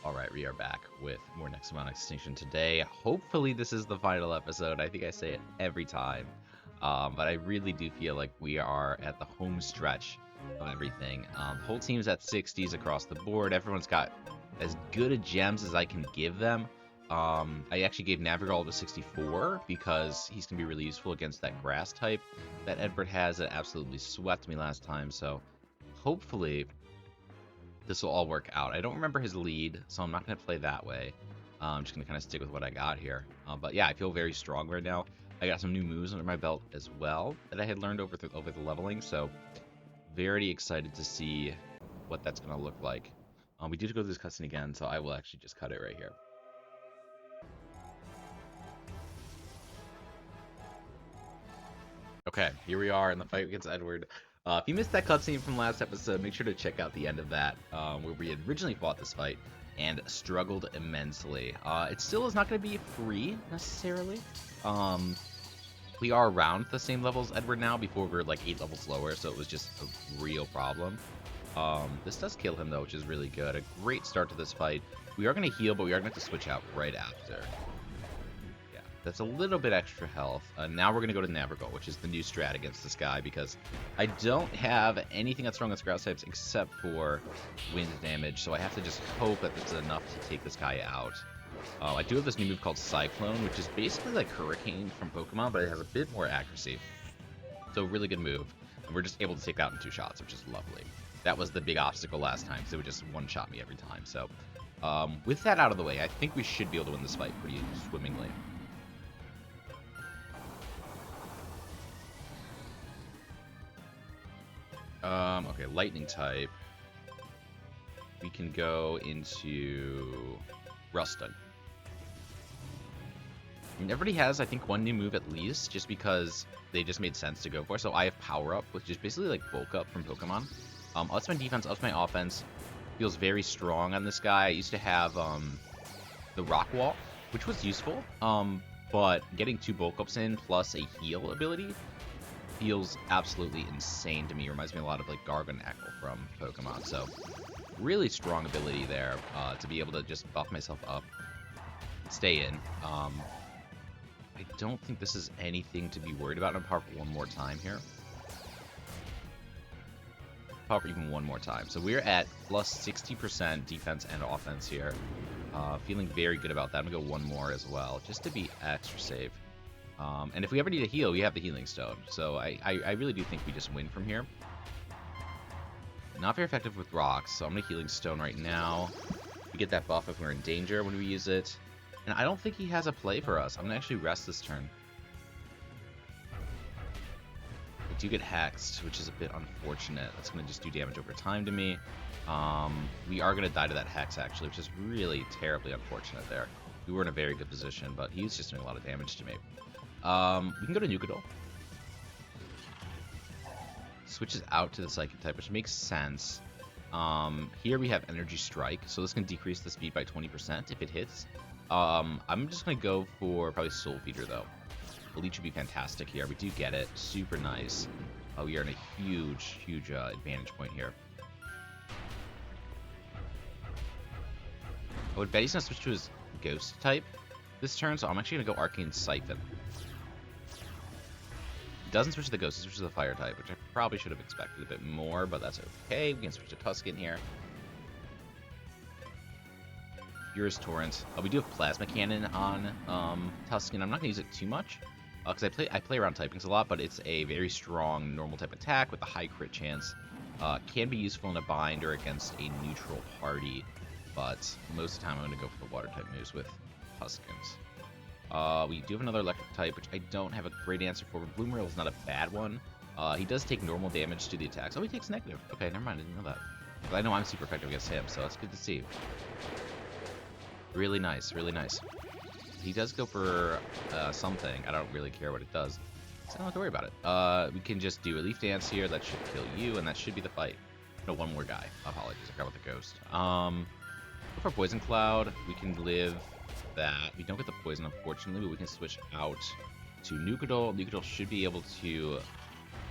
Alright, we are back with more Nexomon Extinction today. Hopefully this is the final episode. I think I say it every time. But I really do feel like we are at the home stretch of everything. The whole team's at 60s across the board. Everyone's got as good a gems as I can give them. I actually gave Navigal to 64 because he's going to be really useful against that grass type that Edward has that absolutely swept me last time. So hopefully this will all work out. I don't remember his lead, so I'm not going to play that way. I'm just going to kind of stick with what I got here. But yeah, I feel very strong right now. I got some new moves under my belt as well that I had learned over the leveling, so very excited to see what that's going to look like. We do go through this cutscene again, so I will actually just cut it right here. Okay, here we are in the fight against Edward. If you missed that cutscene from last episode, make sure to check out the end of that, where we had originally fought this fight and struggled immensely. It still is not going to be free, necessarily. We are around the same level as Edward now. Before we were like 8 levels lower, so it was just a real problem. This does kill him, though, which is really good. A great start to this fight. We are going to heal, but we are going to have to switch out right after. That's a little bit extra health. Now we're going to go to Navigal, which is the new strat against this guy, because I don't have anything that's strong against grass types except for wind damage, so I have to just hope that it's enough to take this guy out. I do have this new move called Cyclone, which is basically like Hurricane from Pokemon, but it has a bit more accuracy. So really good move. And we're just able to take that in 2 shots, which is lovely. That was the big obstacle last time, because it would just one-shot me every time. So with that out of the way, I think we should be able to win this fight pretty swimmingly. Okay, lightning type. We can go into Ruston. And everybody has, I think, one new move at least, just because they just made sense to go for. So I have Power Up, which is basically like Bulk Up from Pokemon. Ups my defense, ups my offense. Feels very strong on this guy. I used to have the Rock Wall, which was useful, but getting 2 Bulk Ups in plus a heal ability feels absolutely insane to me. It reminds me a lot of like Garganacl from Pokemon. So really strong ability there to be able to just buff myself up, stay in. I don't think this is anything to be worried about. I'm power up one more time here. Power up even one more time. So we're at plus 60% defense and offense here. Feeling very good about that. I'm gonna go one more as well, just to be extra safe. And if we ever need a heal, we have the Healing Stone. So I really do think we just win from here. Not very effective with rocks, so I'm going to Healing Stone right now. We get that buff if we're in danger when we use it. And I don't think he has a play for us. I'm going to actually rest this turn. I do get hexed, which is a bit unfortunate. That's going to just do damage over time to me. We are going to die to that hex, actually, which is really terribly unfortunate there. We were in a very good position, but he's just doing a lot of damage to me. We can go to Nucadol. Switches out to the Psychic type, which makes sense. Here we have Energy Strike, so this can decrease the speed by 20% if it hits. I'm just going to go for probably Soul Feeder, though. The Leech would be fantastic here. We do get it. Super nice. We are in a huge, huge advantage point here. I would bet he's going to switch to his Ghost type this turn, so I'm actually going to go Arcane Siphon. Doesn't switch to the Ghost, he switches to the Fire type, which I probably should have expected a bit more, but that's okay. We can switch to Tuscan here. Here's Torrent. We do have Plasma Cannon on Tuscan. I'm not going to use it too much, because I play around typings a lot, but it's a very strong normal type attack with a high crit chance. Can be useful in a bind or against a neutral party, but most of the time I'm going to go for the water type moves with Tuscans. We do have another electric type, which I don't have a great answer for, but Bloomeril is not a bad one. He does take normal damage to the attacks. Oh, he takes negative. Okay, never mind, I didn't know that. But I know I'm super effective against him, so it's good to see. Really nice, really nice. He does go for something. I don't really care what it does, so I don't have to worry about it. We can just do a Leaf Dance here. That should kill you, and that should be the fight. No, one more guy. Apologies, I forgot about the Ghost. Go for Poison Cloud. We can live that. We don't get the poison, unfortunately, but we can switch out to Nucadol. Nucadol should be able to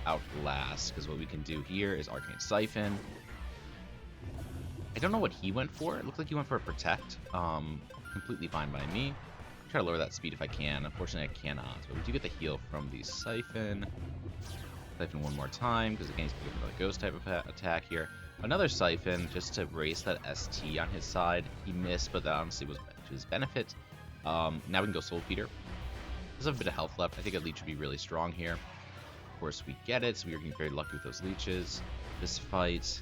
outlast, because what we can do here is Arcane Siphon. I don't know what he went for. It looked like he went for a protect. Completely fine by me. Try to lower that speed if I can. Unfortunately, I cannot. But we do get the heal from the Siphon. Siphon one more time, because again, he's going to go for the ghost type of attack here. Another Siphon, just to raise that ST on his side. He missed, but that honestly was to his benefit. Now we can go Soul Feeder. There's a bit of health left. I think a leech would be really strong here. Of course, we get it, so we are getting very lucky with those leeches. This fight,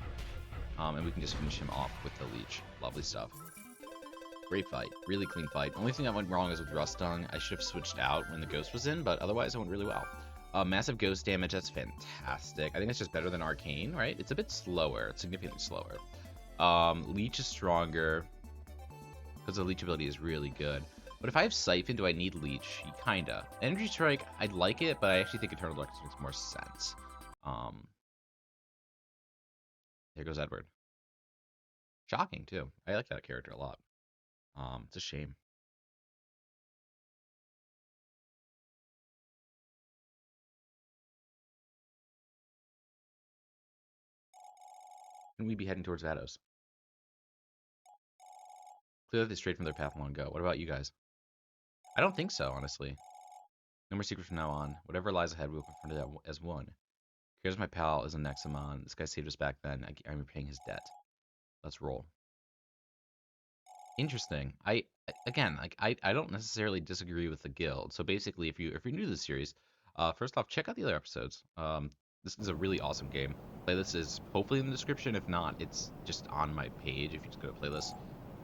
and we can just finish him off with the leech. Lovely stuff. Great fight. Really clean fight. Only thing that went wrong is with Rustung. I should have switched out when the ghost was in, but otherwise it went really well. Massive ghost damage, that's fantastic. I think it's just better than Arcane, right? It's a bit slower. It's significantly slower. Leech is stronger, because the leech ability is really good. But if I have Siphon, do I need leech? Kinda. Energy Strike, I'd like it, but I actually think Eternal Darkness makes more sense. There goes Edward. Shocking, too. I like that character a lot. It's a shame. And we'd be heading towards Vados. Clearly they're straight from their path long ago. What about you guys? I don't think so, honestly. No more secrets from now on. Whatever lies ahead, we'll confront it as one. Here's my pal is a Nexomon. This guy saved us back then. I'm repaying his debt. Let's roll. Interesting. I don't necessarily disagree with the guild. So basically, if you're new to the series, first off, check out the other episodes. This is a really awesome game. Playlist is hopefully in the description. If not, it's just on my page. If you just go to playlist,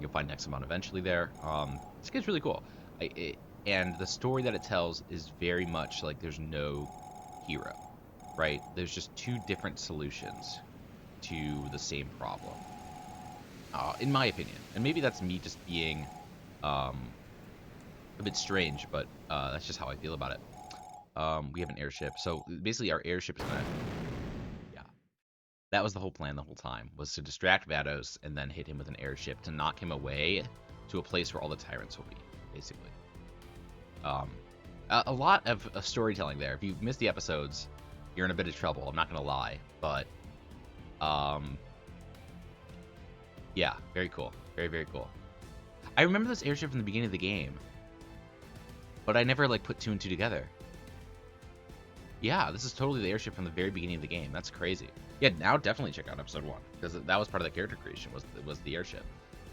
you'll find Nexomon eventually there. This game's really cool. And the story that it tells is very much like there's no hero, right? There's just two different solutions to the same problem. In my opinion, and maybe that's me just being a bit strange, but that's just how I feel about it. We have an airship, so basically our airship is gonna, yeah, that was the whole plan the whole time, was to distract Vados and then hit him with an airship to knock him away to a place where all the tyrants will be, basically. A lot of storytelling there. If you missed the episodes, you're in a bit of trouble, I'm not gonna lie, but yeah, very cool. Very, very cool. I remember this airship from the beginning of the game, but I never, like, put two and two together. Yeah, this is totally the airship from the very beginning of the game. That's crazy. Yeah, now definitely check out episode 1, because that was part of the character creation, was the airship.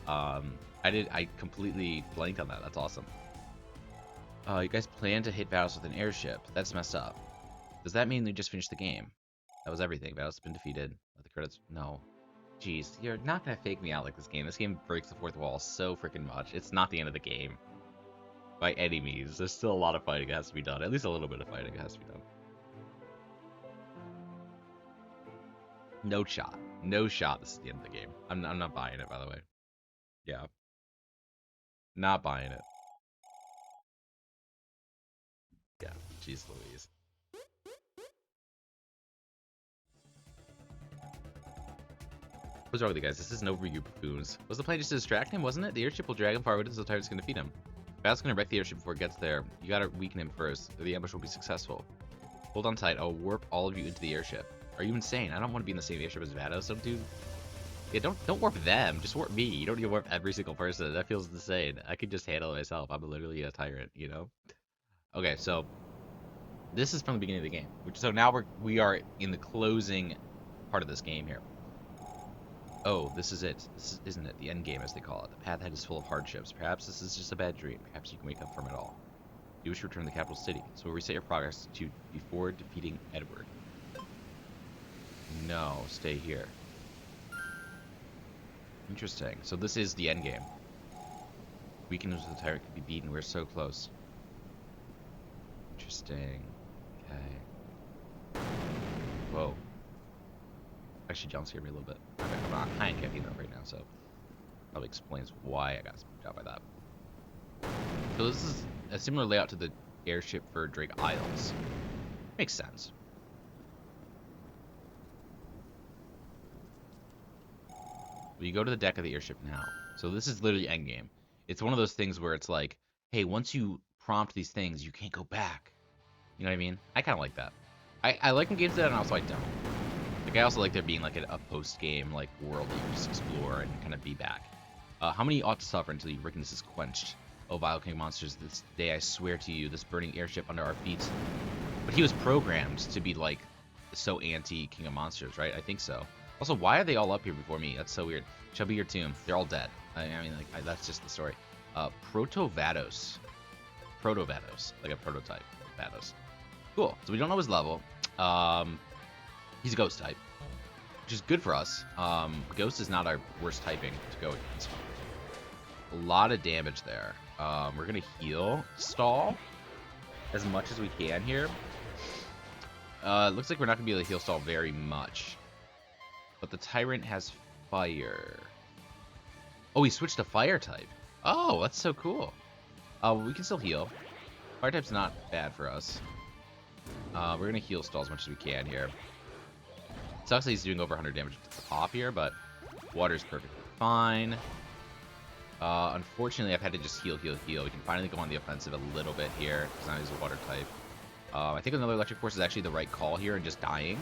I completely blanked on that. That's awesome. You guys plan to hit Vados with an airship. That's messed up. Does that mean we just finished the game? That was everything. Vados has been defeated. Let the credits... No. Jeez, you're not gonna fake me out like this game. This game breaks the fourth wall so freaking much. It's not the end of the game. By any means. There's still a lot of fighting that has to be done. At least a little bit of fighting has to be done. No shot. No shot this is the end of the game. I'm not buying it, by the way. Yeah. Not buying it. Yeah, jeez Louise. What's wrong with you guys? This isn't over, you buffoons. Was the plan just to distract him, wasn't it? The airship will drag him far away so the tyrants can defeat him. Bat's gonna wreck the airship before it gets there. You gotta weaken him first, or the ambush will be successful. Hold on tight, I'll warp all of you into the airship. Are you insane? I don't want to be in the same airship as Vados, so dude. Yeah, don't warp them, just warp me. You don't need to warp every single person. That feels insane. I could just handle it myself. I'm literally a tyrant, you know? Okay, so this is from the beginning of the game. So now we are in the closing part of this game here. Oh, this is it. This isn't it? The end game, as they call it. The path ahead is full of hardships. Perhaps this is just a bad dream. Perhaps you can wake up from it all. You wish to return to the capital city, so reset your progress to before defeating Edward. No, stay here. Interesting. So this is the end game. Weakened so the tyrant can be beaten. We're so close. Interesting. Okay. Whoa. Actually jump scared me a little bit. Okay, I'm not high in caffeine though right now, so probably explains why I got spooked out by that. So this is a similar layout to the airship for Drake Isles. Makes sense. Well, you go to the deck of the airship now. So this is literally endgame. It's one of those things where it's like, hey, once you prompt these things, you can't go back. You know what I mean? I kind of like that. I like when games do that, and also I don't. Like, Like, I also like there being like a post-game like world that you can just explore and kind of be back. How many ought to suffer until your wickedness is quenched? Oh, vile king monsters, this day I swear to you, this burning airship under our feet. But he was programmed to be like so anti-King of Monsters, right? I think so. Also, why are they all up here before me? That's so weird. Shall be your tomb. They're all dead. I mean, like, that's just the story. Proto-Vados. Proto-Vados. Like a prototype of Vados. Cool. So we don't know his level. He's a ghost type, which is good for us. Ghost is not our worst typing to go against. A lot of damage there. We're going to heal stall as much as we can here. Looks like we're not going to be able to heal stall very much. But the Tyrant has fire. Oh, he switched to fire type. Oh, that's so cool. We can still heal. Fire type's not bad for us. We're going to heal stall as much as we can here. Sucks that he's doing over 100 damage to the pop here, but water's perfectly fine. Unfortunately, I've had to just heal. We can finally go on the offensive a little bit here, because now he's a water type. I think another electric force is actually the right call here, and just dying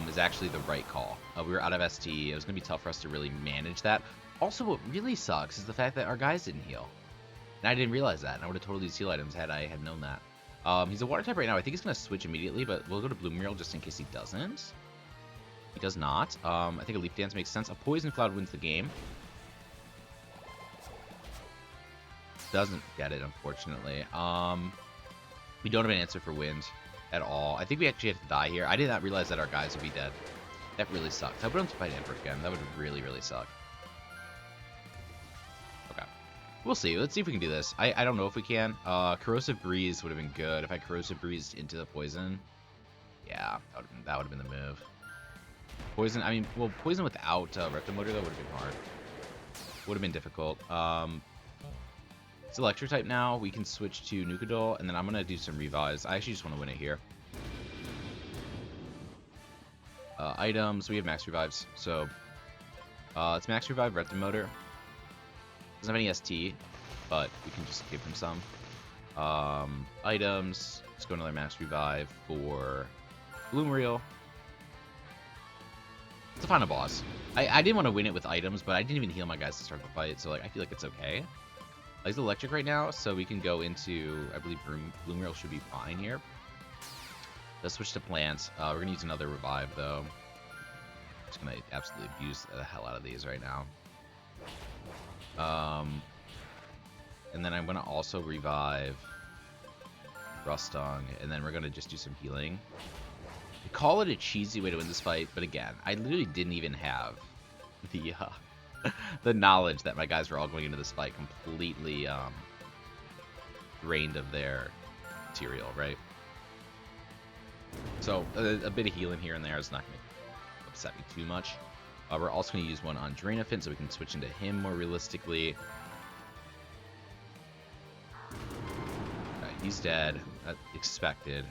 is actually the right call. We were out of ST. It was going to be tough for us to really manage that. Also, what really sucks is the fact that our guys didn't heal. And I didn't realize that, and I would have totally used heal items had I had known that. He's a water type right now. I think he's going to switch immediately, but we'll go to Blue Mural just in case he doesn't. He does not. I think a Leaf Dance makes sense. A Poison Cloud wins the game. Doesn't get it, unfortunately. We don't have an answer for wind at all. I think we actually have to die here. I did not realize that our guys would be dead. That really sucks. I would have to fight Emperor again. That would really, really suck. Okay. We'll see. Let's see if we can do this. I don't know if we can. Corrosive Breeze would have been good. If I Corrosive Breezed into the poison. Yeah, that would have been the move. Poison, I mean, well, poison without Rectomotor, though, would have been hard. Would have been difficult. It's electric type now. We can switch to Nucadol, and then I'm going to do some revives. I actually just want to win it here. Items, we have max revives. So, it's max revive Rectomotor. Doesn't have any ST, but we can just give him some. Items, let's go another max revive for Bloom Reel. It's a final boss. I didn't want to win it with items, but I didn't even heal my guys to start the fight, so like I feel like it's okay. He's electric right now, so we can go into, I believe Bloom Reel should be fine here. Let's switch to plants. We're going to use another revive, though. Just going to absolutely abuse the hell out of these right now. And then I'm going to also revive Rustung, and then we're going to just do some healing. I call it a cheesy way to win this fight, but again, I literally didn't even have the the knowledge that my guys were all going into this fight completely drained of their material, right? So a bit of healing here and there is not going to upset me too much. We're also going to use one on Draenophin so we can switch into him more realistically. Okay, he's dead. That's expected.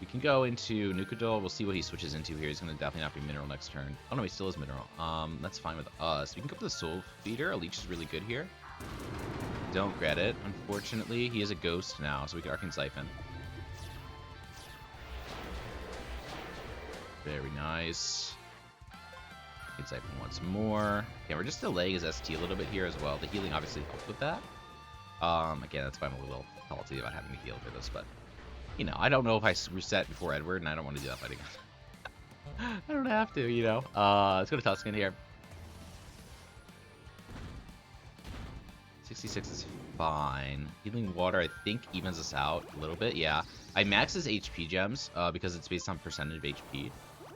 We can go into Nucadol. We'll see what he switches into here. He's going to definitely not be Mineral next turn. Oh, no, he still is Mineral. That's fine with us. We can go for the Soul Feeder. A Leech is really good here. Don't get it. Unfortunately, he is a Ghost now, so we can Arcane Siphon. Very nice. Arcane Siphon once more. Okay, we're just delaying his ST a little bit here as well. The healing obviously helped with that. Again, that's why I'm a little salty about having to heal for this, but you know, I don't know if I reset before Edward, and I don't want to do that fight again. I don't have to, you know. Let's go to Tuscan here. 66 is fine. Healing Water, I think, evens us out a little bit. Yeah. I max his HP gems because it's based on percentage of HP,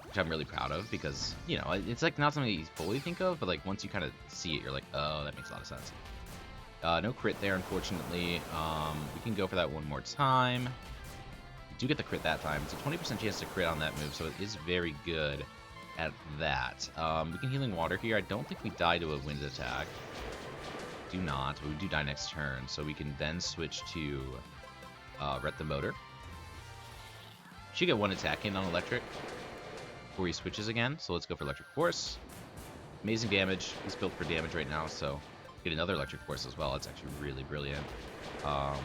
which I'm really proud of because, you know, it's like not something you fully think of, but like once you kind of see it, you're like, oh, that makes a lot of sense. No crit there, unfortunately. We can go for that one more time. We do get the crit that time. It's a 20% chance to crit on that move, so it is very good at that. We can Healing Water here. I don't think we die to a wind attack. Do not, but we do die next turn, so we can then switch to Ret the Motor. Should get one attack in on electric before he switches again, so let's go for Electric Force. Amazing damage. He's built for damage right now, so get another Electric Force as well. That's actually really brilliant.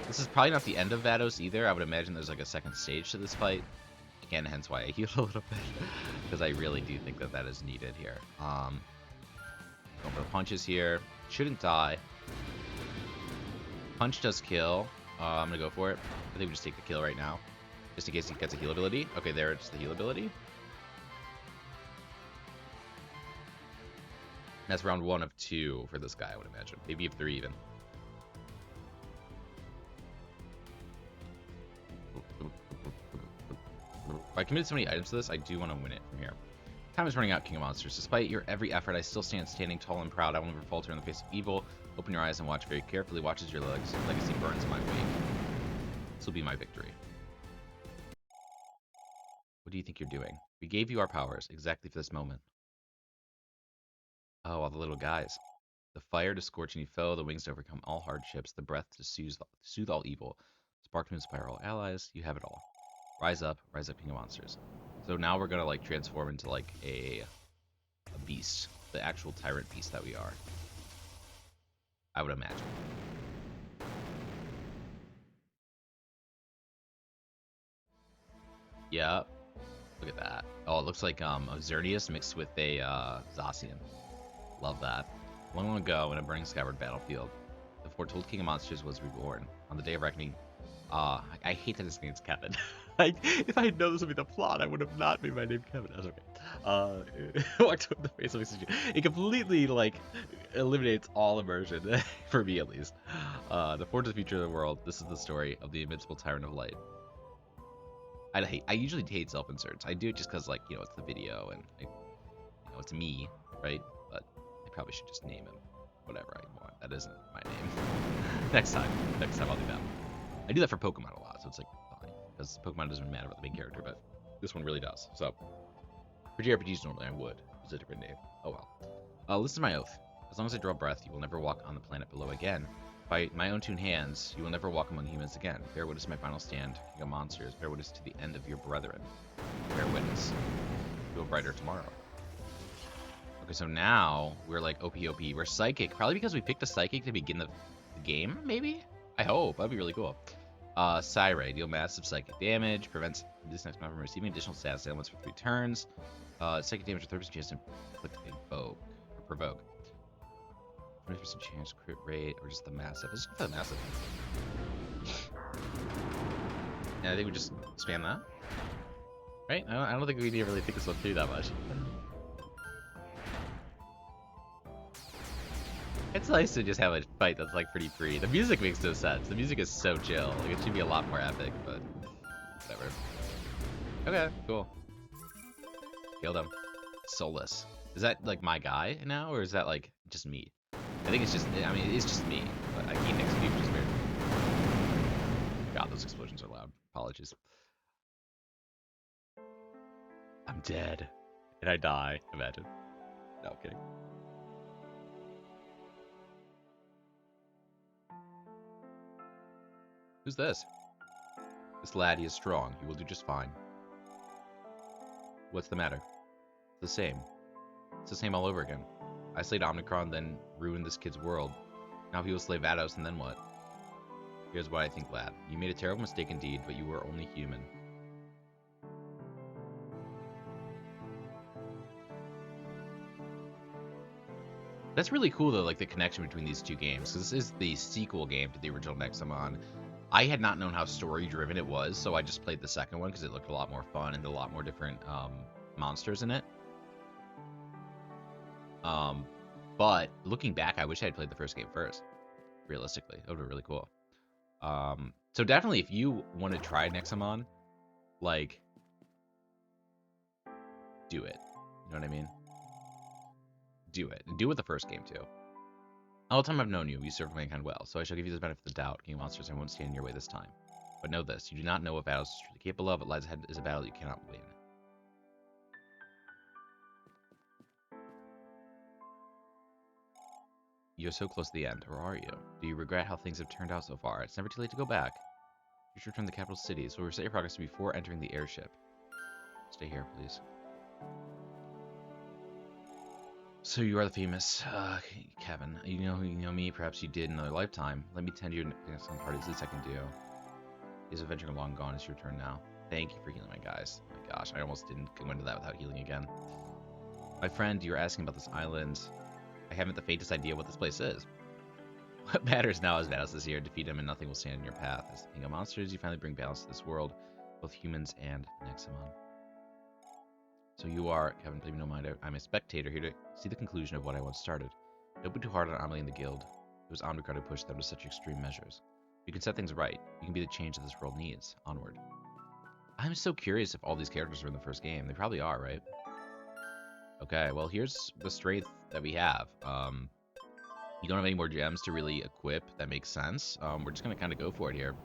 This is probably not the end of Vados either. I would imagine there's like a second stage to this fight. and hence why I heal a little bit, because I really do think that that is needed here. Going for the punches here. Shouldn't die. Punch does kill. I'm gonna go for it. I think we just take the kill right now, just in case he gets a heal ability. Okay, there it's the heal ability. That's round 1 of 2 for this guy, I would imagine. Maybe of 3 even. If I committed so many items to this, I do want to win it from here. Time is running out, King of Monsters. Despite your every effort, I still stand standing tall and proud. I will never falter in the face of evil. Open your eyes and watch very carefully. Watch as your legacy burns my wake. This will be my victory. What do you think you're doing? We gave you our powers exactly for this moment. Oh, all the little guys. The fire to scorch any foe, the wings to overcome all hardships, the breath to soothe all evil, spark to inspire all allies. You have it all. Rise up, King of Monsters. So now we're gonna like transform into like a beast, the actual tyrant beast that we are. I would imagine. Yeah. Look at that. Oh, it looks like a Xerneas mixed with a Zacian. Love that. Long ago, in a burning skyboard battlefield, the foretold King of Monsters was reborn. On the day of reckoning, I hate that his name's Kevin. If I had known this would be the plot, I would have not made my name Kevin. That's okay. Walked up the face of oxygen. It completely like eliminates all immersion for me, at least. The forge of the future of the world. This is the story of the invincible tyrant of light. I usually hate self-inserts. I do it just because, like, you know, it's the video and it's me, right? But I probably should just name him whatever I want. That isn't my name. Next time I'll do that. I do that for Pokemon a lot, so it's like fine, because Pokemon doesn't matter about the main character, but this one really does. So for JRPGs normally I would use a different name. Oh well. Listen to my oath. As long as I draw breath, you will never walk on the planet below again. By my own two hands, you will never walk among humans again. Bear witness to my final stand, King of Monsters. Bear witness to the end of your brethren. Bear witness to a brighter tomorrow. Okay, so now we're like OP. We're psychic, probably because we picked a psychic to begin the game. Maybe. I hope that'd be really cool. Psyray, deal massive psychic damage. Prevents this next member from receiving additional status ailments for 3 turns. Psychic damage with 30% chance to provoke. 20% chance crit rate, or just the massive. Let's go for the massive. And I think we just spam that. Right? I don't think we need to really think this one through that much. It's nice to just have a fight that's like pretty free. The music makes no sense. The music is so chill. Like, it should be a lot more epic, but whatever. Okay, cool. Killed him. Soulless. Is that like my guy now, or is that like just me? I think it's just, I mean, it's just me, but I keep next to you, which is weird. God, those explosions are loud. Apologies. I'm dead. And I die, imagine. No, I'm kidding. Who's this? This lad, he is strong. He will do just fine. What's the matter? It's the same. It's the same all over again. I slayed Omnicron, then ruined this kid's world. Now he will slay Vados, and then what? Here's what I think, lad. You made a terrible mistake indeed, but you were only human. That's really cool, though, like the connection between these two games. Because this is the sequel game to the original Nexomon. I had not known how story-driven it was, so I just played the second one because it looked a lot more fun and a lot more different monsters in it. But looking back, I wish I had played the first game first. Realistically, that would be really cool. So definitely, if you want to try Nexomon, like, do it. You know what I mean? Do it. And do it with the first game, too. All the time I've known you, you served mankind well, so I shall give you the benefit of the doubt, King of Monsters. I won't stand in your way this time. But know this, you do not know what battles is truly capable of. What lies ahead is a battle you cannot win. You're so close to the end, or are you? Do you regret how things have turned out so far? It's never too late to go back. You should return to the capital city, so reset your progress before entering the airship. Stay here, please. So you are the famous Kevin. You know me. Perhaps you did in another lifetime. Let me tend to your next party. It's the least I can do. His adventure long gone. It's your turn now. Thank you for healing my guys. Oh my gosh, I almost didn't go into that without healing again. My friend, you were asking about this island. I haven't the faintest idea what this place is. What matters now is Vados is here. Defeat him and nothing will stand in your path. As the king of monsters, you finally bring balance to this world, both humans and Nexomon. So you are, Kevin, please no mind, I'm a spectator here to see the conclusion of what I once started. Don't be too hard on Amelie and the guild. It was Omnicron who pushed them to such extreme measures. You can set things right. You can be the change that this world needs. Onward. I'm so curious if all these characters are in the first game. They probably are, right? Okay, well, here's the strength that we have. You don't have any more gems to really equip. That makes sense. We're just going to kind of go for it here.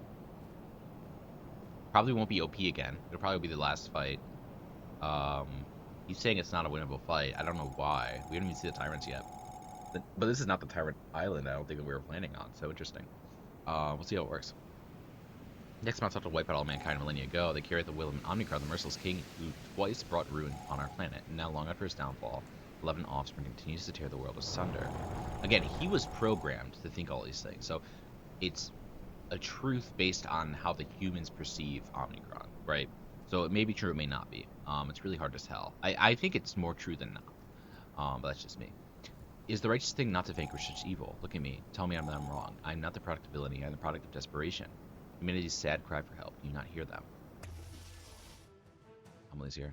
Probably won't be OP again. It'll probably be the last fight. He's saying it's not a winnable fight. I don't know why. We haven't even seen the tyrants yet. But this is not the tyrant island I don't think that we were planning on. So interesting. We'll see how it works. Nexomon sought to wipe out all mankind millennia ago. They carried the will of Omnicron, the merciless king, who twice brought ruin on our planet. And now, long after his downfall, 11 offspring continues to tear the world asunder. Again, he was programmed to think all these things. So it's a truth based on how the humans perceive Omnicron, right? So it may be true, it may not be. It's really hard to tell. I think it's more true than not. But that's just me. Is the righteous thing not to vanquish such evil? Look at me. Tell me I'm wrong. I'm not the product of villainy. I'm the product of desperation. Humanity's sad cry for help. Do you not hear them? Amelie's here.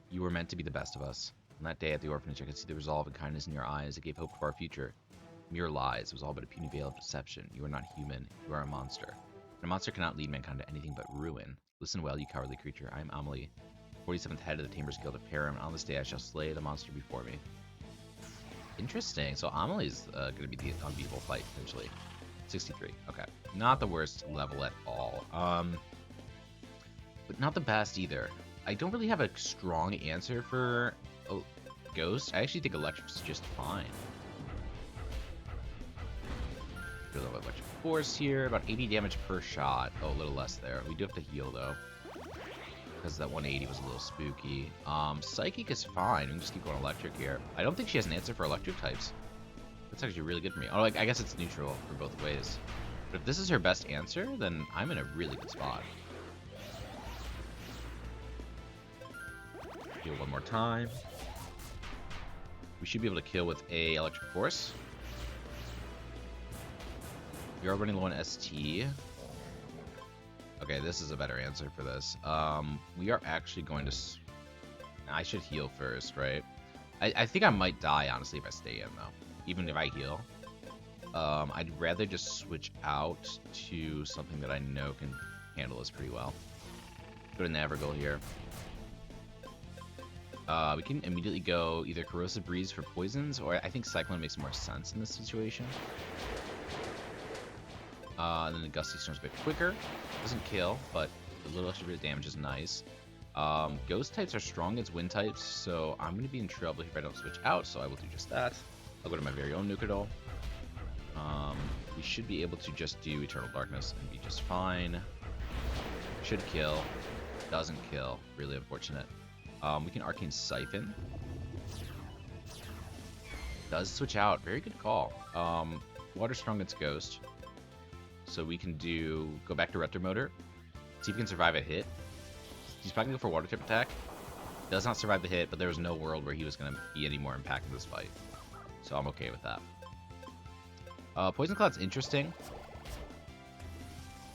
You were meant to be the best of us. On that day at the orphanage, I could see the resolve and kindness in your eyes. It gave hope for our future. Mere lies. It was all but a puny veil of deception. You are not human. You are a monster. And a monster cannot lead mankind to anything but ruin. Listen well, you cowardly creature. I am Amelie, 47th head of the Tamers Guild of Param. On this day, I shall slay the monster before me. Interesting. So Amelie's going to be the unbeatable fight, potentially. 63. Okay. Not the worst level at all. But not the best either. I don't really have a strong answer for Ghost. I actually think Electric's just fine. A little bit of electric force here. About 80 damage per shot. Oh, a little less there. We do have to heal, though. Because that 180 was a little spooky. Psychic is fine. We can just keep going electric here. I don't think she has an answer for electric types. That's actually really good for me. Oh, like, I guess it's neutral for both ways. But if this is her best answer, then I'm in a really good spot. Heal one more time. We should be able to kill with a electric force. We are running low on ST. Okay, this is a better answer for this. We are actually going to... I should heal first, right? I think I might die, honestly, if I stay in, though. Even if I heal. I'd rather just switch out to something that I know can handle this pretty well. Go to Navigal here. We can immediately go either Corrosive Breeze for poisons, or I think Cyclone makes more sense in this situation. And then the Gusty Storm's a bit quicker. Doesn't kill, but a little extra bit of damage is nice. Ghost types are strong against wind types, so I'm going to be in trouble if I don't switch out, so I will do just that. I'll go to my very own Nucadol. We should be able to just do Eternal Darkness and be just fine. Should kill. Doesn't kill. Really unfortunate. We can Arcane Siphon. Does switch out. Very good call. Water strong against Ghost. So we can go back to Retromotor. See if we can survive a hit. He's probably going to go for Water type attack. Does not survive the hit, but there was no world where he was going to be any more impact in this fight. So I'm okay with that. Poison Cloud's interesting.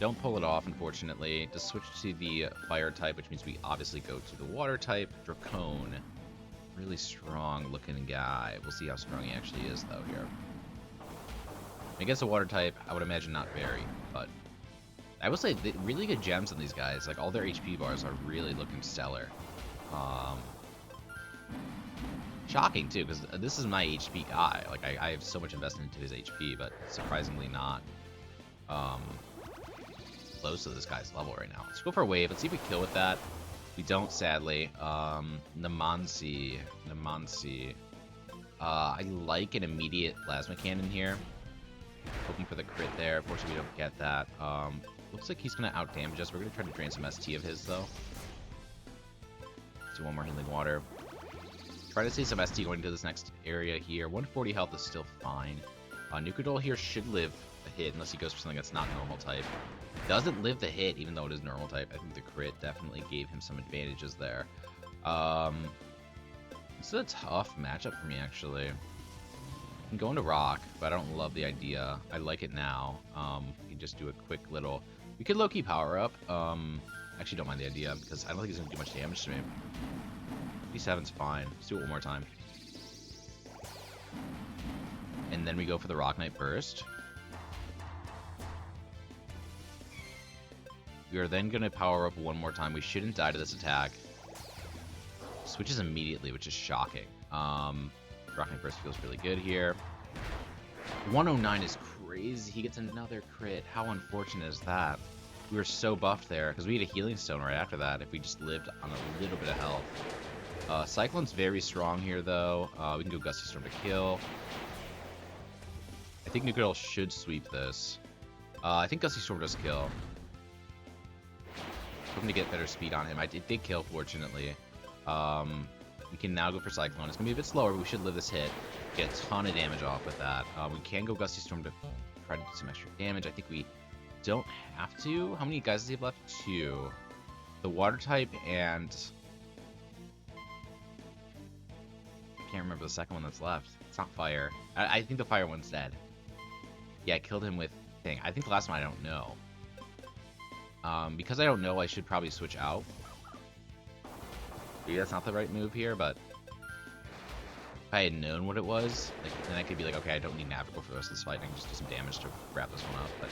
Don't pull it off, unfortunately. Just switch to the Fire type, which means we obviously go to the Water type. Dracone. Really strong looking guy. We'll see how strong he actually is, though, here. Against a Water type, I would imagine not very, but I will say really good gems on these guys. Like, all their HP bars are really looking stellar. Shocking, too, because this is my HP guy. Like, I have so much invested into his HP, but surprisingly not close to this guy's level right now. Let's go for a wave. Let's see if we kill with that. We don't, sadly. Namansi. I like an immediate Plasma Cannon here. Hoping for the crit there. Unfortunately, we don't get that. Looks like he's going to out-damage us. We're going to try to drain some ST of his, though. Let's do one more Healing Water. Try to see some ST going into this next area here. 140 health is still fine. Nuclear here should live a hit unless he goes for something that's not normal type. Doesn't live the hit even though it is normal type. I think the crit definitely gave him some advantages there. This is a tough matchup for me actually. I can go into rock, but I don't love the idea. I like it now. We can just do a quick little... We could low-key power up. Actually don't mind the idea because I don't think he's going to do much damage to me. B7's fine. Let's do it one more time. And then we go for the Rock Knight burst. We are then going to power up one more time. We shouldn't die to this attack. Switches immediately, which is shocking. Rock Knight burst feels really good here. 109 is crazy. He gets another crit. How unfortunate is that? We were so buffed there because we had a healing stone right after that if we just lived on a little bit of health. Cyclone's very strong here though. We can go Gusty Storm to kill. I think Nuclear should sweep this. I think Gusty Storm does kill. Hoping to get better speed on him. It did kill, fortunately. We can now go for Cyclone. It's going to be a bit slower, but we should live this hit. Get a ton of damage off with that. We can go Gusty Storm to try to do some extra damage. I think we don't have to. How many guys does he have left? 2. The water type and... I can't remember the second one that's left. It's not fire. I think the fire one's dead. Yeah, I killed him with thing. I think the last one I don't know. Because I don't know, I should probably switch out. Maybe that's not the right move here, but if I had known what it was, like, then I could be like, okay, I don't need Navigal for the rest of this fight. I can just do some damage to wrap this one up. But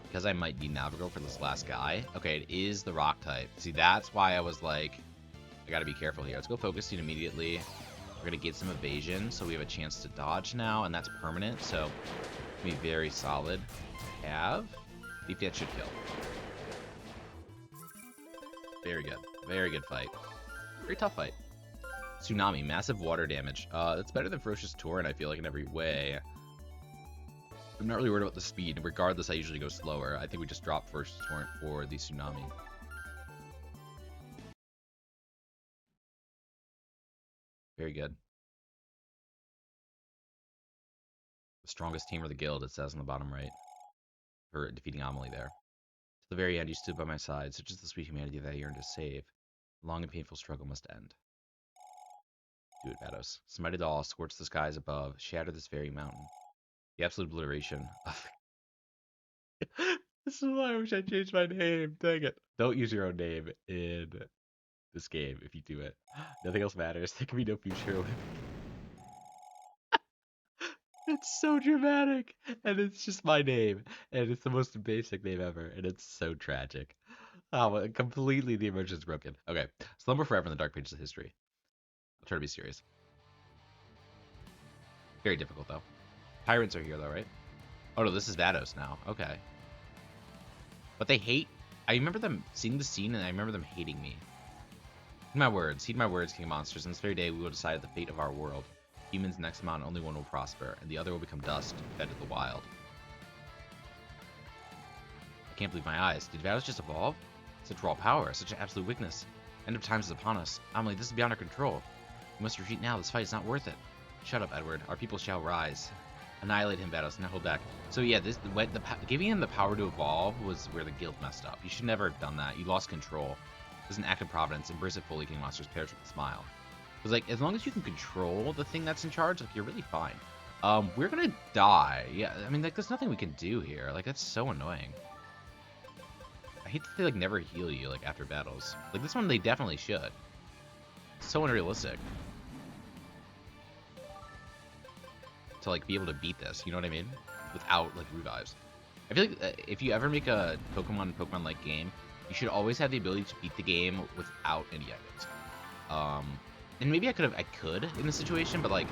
because I might need Navigal for this last guy, okay, it is the rock type. See, that's why I was like, I gotta be careful here. Let's go Focus Scene immediately. We're gonna get some evasion, so we have a chance to dodge now, and that's permanent, so be very solid to have. I think that should kill. Very good. Very good fight. Very tough fight. Tsunami, massive water damage. It's better than Ferocious Torrent, I feel like, in every way. I'm not really worried about the speed. Regardless, I usually go slower. I think we just drop Ferocious Torrent for the Tsunami. Very good. The strongest team of the guild, it says on the bottom right. For defeating Amelie there. To the very end, you stood by my side, such is the sweet humanity that I yearned to save. A long and painful struggle must end. Do it, Vados. Smite it all, scorch the skies above, shatter this very mountain. The absolute obliteration of... This is why I wish I changed my name. Dang it. Don't use your own name in this game if you do it. Nothing else matters. There can be no future. It's so dramatic, and it's just my name, and it's the most basic name ever, and it's so tragic. Oh, completely the emotion's broken. Okay, slumber forever in the dark pages of history. I'll try to be serious. Very difficult, though. Tyrants are here, though, right? Oh, no, this is Vados now. Okay. But they hate... I remember them seeing the scene, and I remember them hating me. Heed my words, King of Monsters. On this very day, we will decide the fate of our world. Humans, Nexomon, only one will prosper, and the other will become dust, fed to the wild. I can't believe my eyes. Did Vados just evolve? Such raw power, such an absolute weakness. End of times is upon us. Amelie, this is beyond our control. We must retreat now. This fight is not worth it. Shut up, Edward. Our people shall rise. Annihilate him, Vados. Now hold back. So yeah, giving him the power to evolve was where the guild messed up. You should never have done that. You lost control. It was an act of providence. Embrace it fully, King Monsters. Perish with a smile. Because, like, as long as you can control the thing that's in charge, like, you're really fine. We're gonna die. Yeah, I mean, like, there's nothing we can do here. Like, that's so annoying. I hate that they, like, never heal you, like, after battles. Like, this one, they definitely should. It's so unrealistic. To, like, be able to beat this, you know what I mean? Without, like, revives. I feel like if you ever make a Pokemon-like game, you should always have the ability to beat the game without any items. And maybe I could in this situation, but like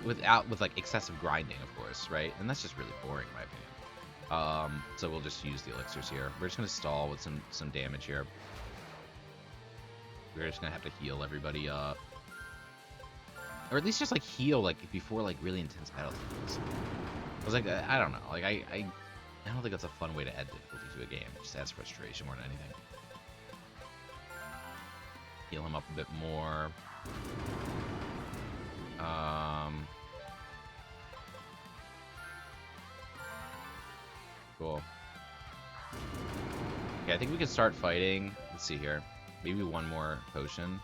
with like excessive grinding, of course, right? And that's just really boring, in my opinion. So we'll just use the elixirs here. We're just gonna stall with some damage here. We're just gonna have to heal everybody up, or at least just like heal like before like really intense battles. I was like, I don't know, like I don't think that's a fun way to add difficulty to a game. It just adds frustration more than anything. Heal him up a bit more. Okay, I think we can start fighting. Let's see here. Maybe one more potion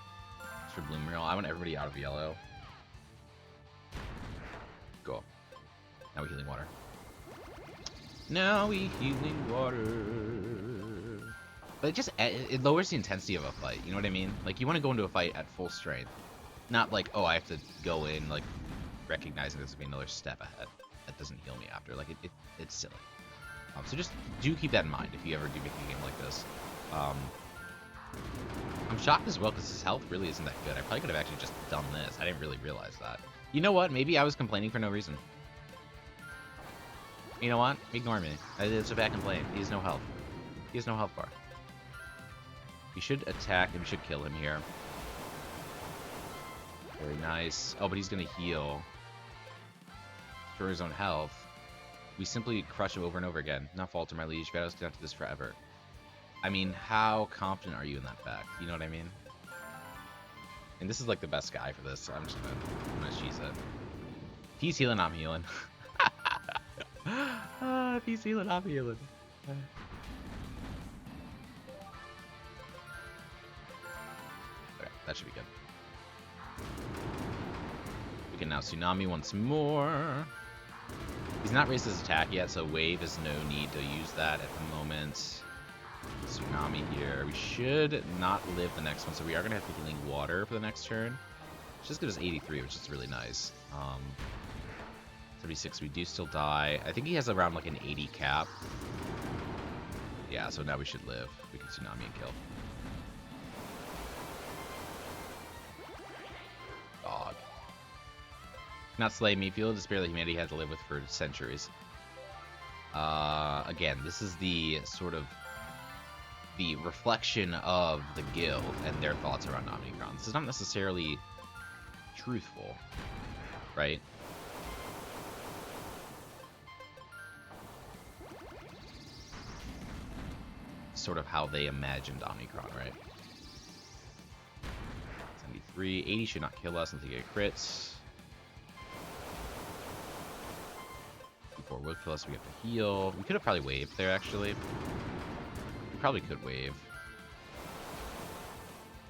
for Bloom Reel. I want everybody out of yellow. Cool. Now we healing water. Now we healing water. But it lowers the intensity of a fight. You know what I mean? Like, you want to go into a fight at full strength. Not like, oh, I have to go in, like, recognizing this would be another step ahead. That doesn't heal me after. Like, it's silly. So just do keep that in mind if you ever do make a game like this. I'm shocked as well because his health really isn't that good. I probably could have actually just done this. I didn't really realize that. You know what? Maybe I was complaining for no reason. You know what? Ignore me. It's a bad complaint. He has no health. He has no health bar. We should attack and we should kill him here. Very nice. Oh, but he's going to heal for his own health. We simply crush him over and over again. Not falter, my liege. Battles can do this forever. I mean, how confident are you in that fact? You know what I mean? And this is like the best guy for this, so I'm just gonna cheese it. If he's healing, I'm healing. If he's healing, I'm healing. Okay, that should be good. We can now Tsunami once more. He's not raised his attack yet, so Wave is no need to use that at the moment. Tsunami here. We should not live the next one, so we are going to have to healing water for the next turn. Which just gives us 83, which is really nice. 36, we do still die. I think he has around like an 80 cap. Yeah, so now we should live. We can Tsunami and kill. Dog. Not slay me. Feel the despair that humanity had to live with for centuries. Again, this is the sort of the reflection of the guild and their thoughts around Omnicron. This is not necessarily truthful, right? Sort of how they imagined Omnicron, right? 73, 80 should not kill us until you get crits. 4 will kill us, we have to heal. We could have probably waved there, actually. We probably could wave.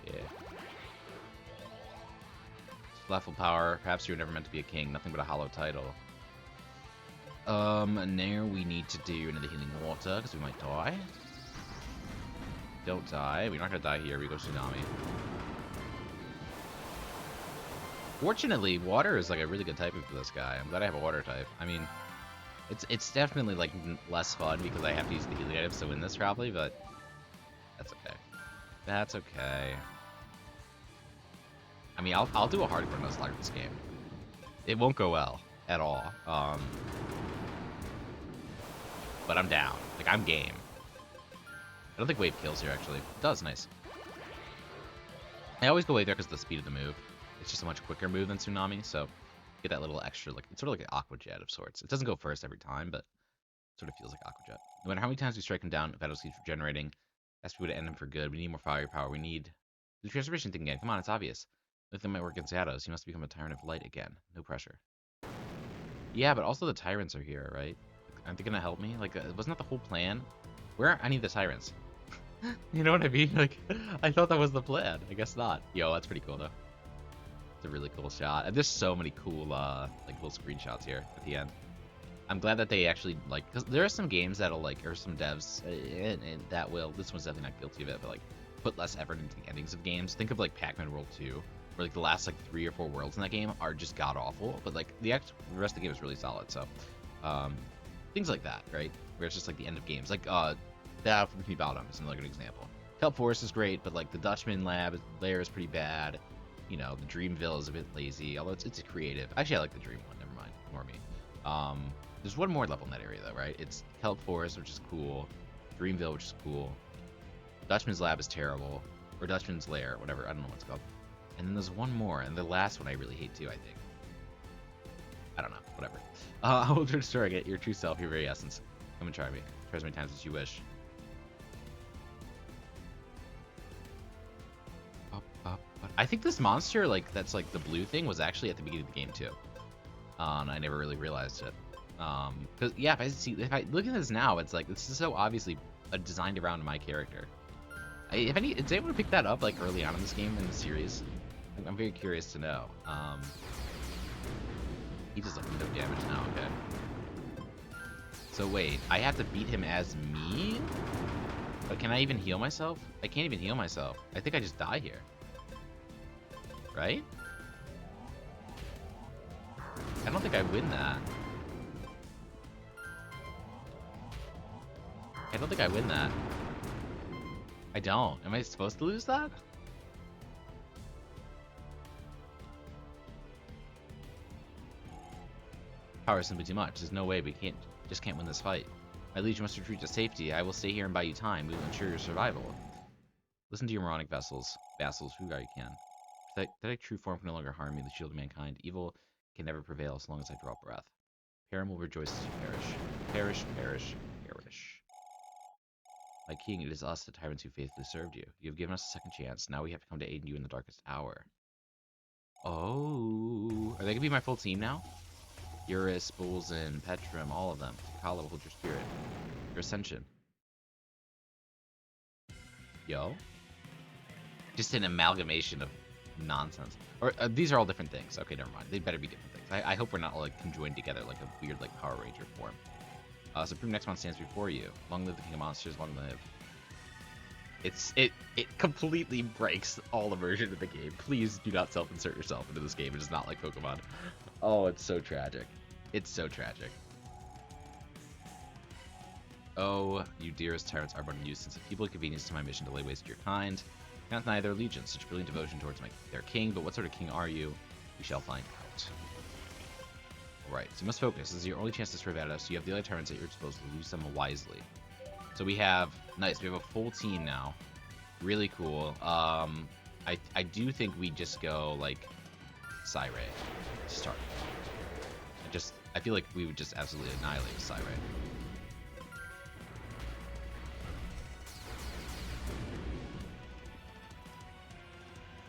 Yeah. Level power. Perhaps you were never meant to be a king. Nothing but a hollow title. And now we need to do another healing water, because we might die. Don't die. We're not going to die here. We go Tsunami. Fortunately, water is like a really good typing for this guy. I'm glad I have a water type. I mean, it's definitely like less fun because I have to use the healing items to win this probably, but that's okay. That's okay. I mean, I'll do a hardcore Nuzlocke this game. It won't go well at all. But I'm down. Like, I'm game. I don't think wave kills here, actually. It does, nice. I always go wave there because of the speed of the move. It's just a much quicker move than Tsunami, so get that little extra, like, it's sort of like an Aqua Jet of sorts. It doesn't go first every time, but it sort of feels like Aqua Jet. No matter how many times we strike him down, Battle keeps regenerating. That's the way to end him for good. We need more firepower. We need the transformation thing again. Come on, it's obvious. Nothing might work against shadows. He must become a tyrant of light again. No pressure. Yeah, but also the tyrants are here, right? Aren't they gonna help me? Like, wasn't that the whole plan? Where are any of the tyrants? You know what I mean? Like, I thought that was the plan. I guess not. Yo, that's pretty cool, though. It's a really cool shot. And there's so many cool, like, little screenshots here at the end. I'm glad that they actually, like, because there are some games that'll, like, or some devs, and that will, this one's definitely not guilty of it, but, like, put less effort into the endings of games. Think of, like, Pac-Man World 2, where, like, the last, like, 3 or 4 worlds in that game are just god-awful, but, like, the rest of the game is really solid, so, things like that, right? Where it's just, like, the end of games. Like, that from Community Battleground is another good example. Kelp Forest is great, but, like, the Dutchman Lab layer is pretty bad. You know, the Dreamville is a bit lazy, although it's creative. Actually, I like the Dream one, never mind. Ignore me. There's one more level in that area, though, right? It's Kelp Forest, which is cool. Dreamville, which is cool. Dutchman's Lab is terrible. Or Dutchman's Lair, whatever. I don't know what it's called. And then there's one more, and the last one I really hate, too, I think. I don't know. Whatever. I will destroy it. Your true self, your very essence. Come and try me. Try as many times as you wish. I think this monster, like, that's like the blue thing, was actually at the beginning of the game too, and I never really realized it. Because yeah, if I look at this now, it's like this is so obviously designed around my character. If any, did anyone pick that up like early on in this game in the series? I'm very curious to know. He does like no damage now. Okay. So wait, I have to beat him as me? But can I even heal myself? I can't even heal myself. I think I just die here. Right? I don't think I win that. I don't think I win that. I don't. Am I supposed to lose that? Power is simply too much. There's no way we just can't win this fight. My liege must retreat to safety. I will stay here and buy you time. We will ensure your survival. Listen to your moronic vassals, who God you can. Pathetic true form can no longer harm me, the shield of mankind. Evil can never prevail as long as I draw breath. Param will rejoice as you perish. Perish, perish, perish. My king, it is us, the tyrants who faithfully served you. You have given us a second chance. Now we have to come to aid you in the darkest hour. Oh. Are they going to be my full team now? Eurus, Bolzan, Petrum, all of them. Takala will hold your spirit. Your ascension. Yo. Just an amalgamation of nonsense. Or these are all different things. Okay, never mind. They better be different things. I hope we're not all like conjoined together like a weird like Power Ranger form. Supreme Nexomon stands before you. Long live the King of Monsters. Long live. It completely breaks all immersion of the game. Please do not self-insert yourself into this game. It is not like Pokemon. Oh, it's so tragic. It's so tragic. Oh, you dearest tyrants are but a nuisance, a feeble inconvenience to my mission to lay waste to your kind. I cannot deny their allegiance, such brilliant devotion towards their king, but what sort of king are you? We shall find out. Alright, so you must focus. This is your only chance to serve at us. You have the other tyrants at your disposal. Use them wisely. So we have, nice, we have a full team now. Really cool. I do think we just go, like, Psyray to start. I feel like we would just absolutely annihilate Psyray.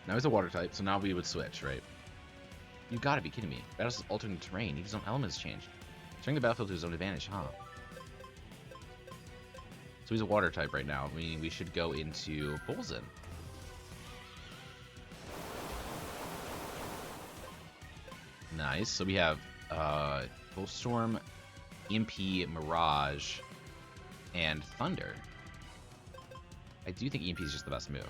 Now he's a water type, so now we would switch, right? You gotta be kidding me. Battles is alternate terrain. His own elements change. Turning the battlefield to his own advantage, huh? So he's a water type right now, meaning we should go into Bolzan. Nice. So we have Bullstorm, EMP, Mirage, and Thunder. I do think EMP is just the best move.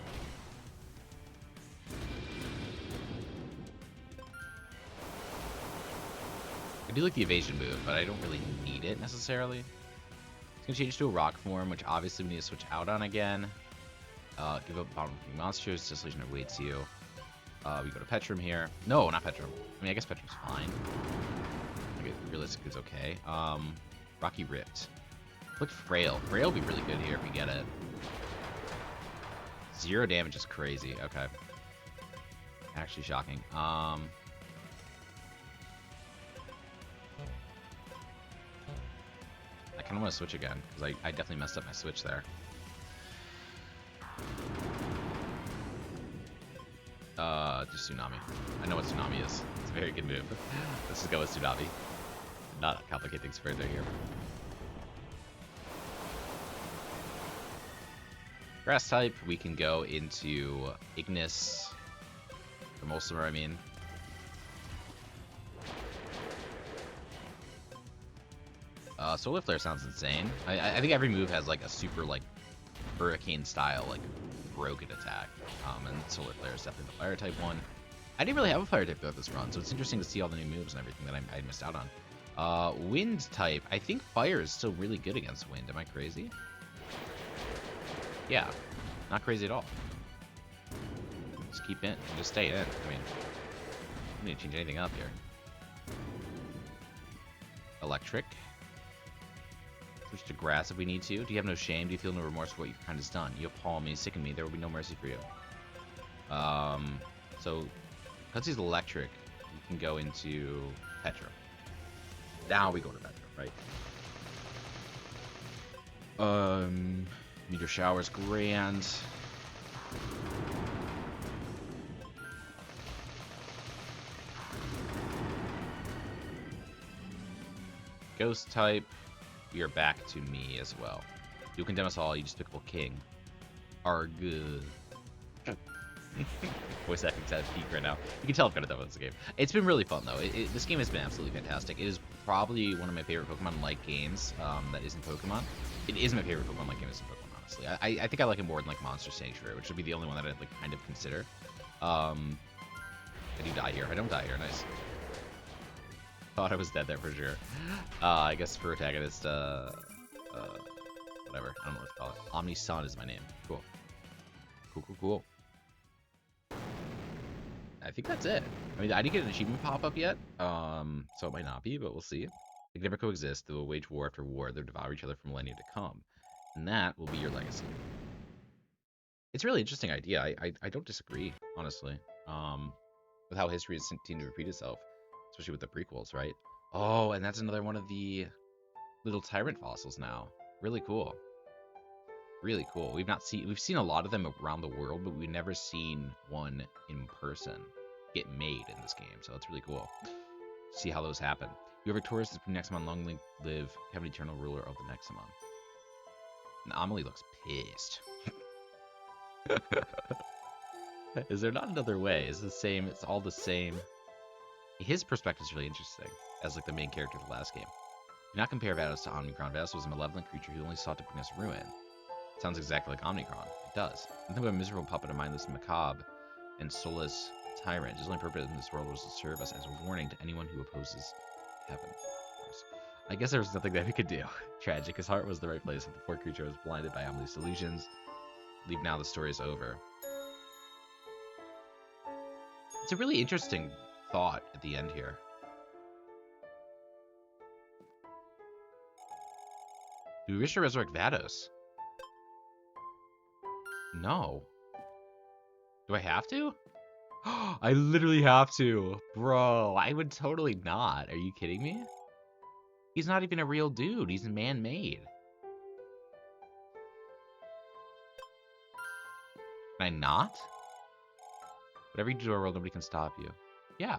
I do like the evasion move, but I don't really need it necessarily. It's going to change to a rock form, which obviously we need to switch out on again. Give up bottom king monsters. Desolation awaits you. We go to Petrum here. No, not Petrum. I mean, I guess Petrum's fine. I guess realistically it's okay. Rocky Rift. Look, Frail. Frail will be really good here if we get it. 0 damage is crazy. Okay. Actually shocking. I kind of want to switch again, because I definitely messed up my switch there. Just Tsunami. I know what Tsunami is. It's a very good move. Let's just go with Tsunami. Not complicate things further here. Grass type, we can go into Ignis. Or Molsomer, I mean. Solar Flare sounds insane. I think every move has like a super like hurricane style like broken attack. And Solar Flare is definitely the fire type one. I didn't really have a fire type throughout this run, so it's interesting to see all the new moves and everything that I missed out on. Wind type, I think fire is still really good against wind. Am I crazy? Yeah, not crazy at all. Just keep in, just stay in. I mean, I don't need to change anything up here. Electric. Switch to grass if we need to. Do you have no shame? Do you feel no remorse for what you've kind of done? You appall me, sicken me. There will be no mercy for you. So, because he's electric, we can go into Petra. Now we go to Petra, right? Meteor Shower's grand. Ghost type. We are back to me as well. You condemn us all, you despicable king. Arg. Voice acting's at peak right now. You can tell I've got to done with this game. It's been really fun though. This game has been absolutely fantastic. It is probably one of my favorite Pokemon-like games that isn't Pokemon. It is my favorite Pokemon-like game that isn't Pokemon, honestly. I think I like it more than like Monster Sanctuary, which would be the only one that I'd like kind of consider. I do die here. I don't die here. Nice. Thought I was dead there for sure. I guess for protagonist, whatever. I don't know what to call it. Omni-Sun is my name. Cool. Cool. I think that's it. I mean, I didn't get an achievement pop-up yet, so it might not be, but we'll see. They can never coexist. They will wage war after war. They'll devour each other for millennia to come. And that will be your legacy. It's a really interesting idea. I don't disagree, honestly, with how history has continued to repeat itself, especially with the prequels, right? Oh, and that's another one of the little tyrant fossils now. Really cool. Really cool. We've seen a lot of them around the world, but we've never seen one in person get made in this game. So it's really cool. See how those happen. You are victorious from Nexomon, long live, have an eternal ruler of the Nexomon. And Amelie looks pissed. Is there not another way? It's the same. It's all the same. His perspective is really interesting as like the main character of the last game. Do not compare Vados to Omnicron. Vados was a malevolent creature who only sought to bring us ruin. Sounds exactly like Omnicron. It does. Nothing but a miserable puppet, a mindless macabre, and soulless tyrant. His only purpose in this world was to serve us as a warning to anyone who opposes heaven. I guess there was nothing that we could do. Tragic. His heart was the right place, but the poor creature was blinded by Amelie's delusions. Leave now, the story is over. It's a really interesting thought at the end here. Do we wish to resurrect Vados? No. Do I have to? I literally have to. Bro, I would totally not. Are you kidding me? He's not even a real dude. He's man-made. Can I not? Whatever you do to our world, nobody can stop you. Yeah.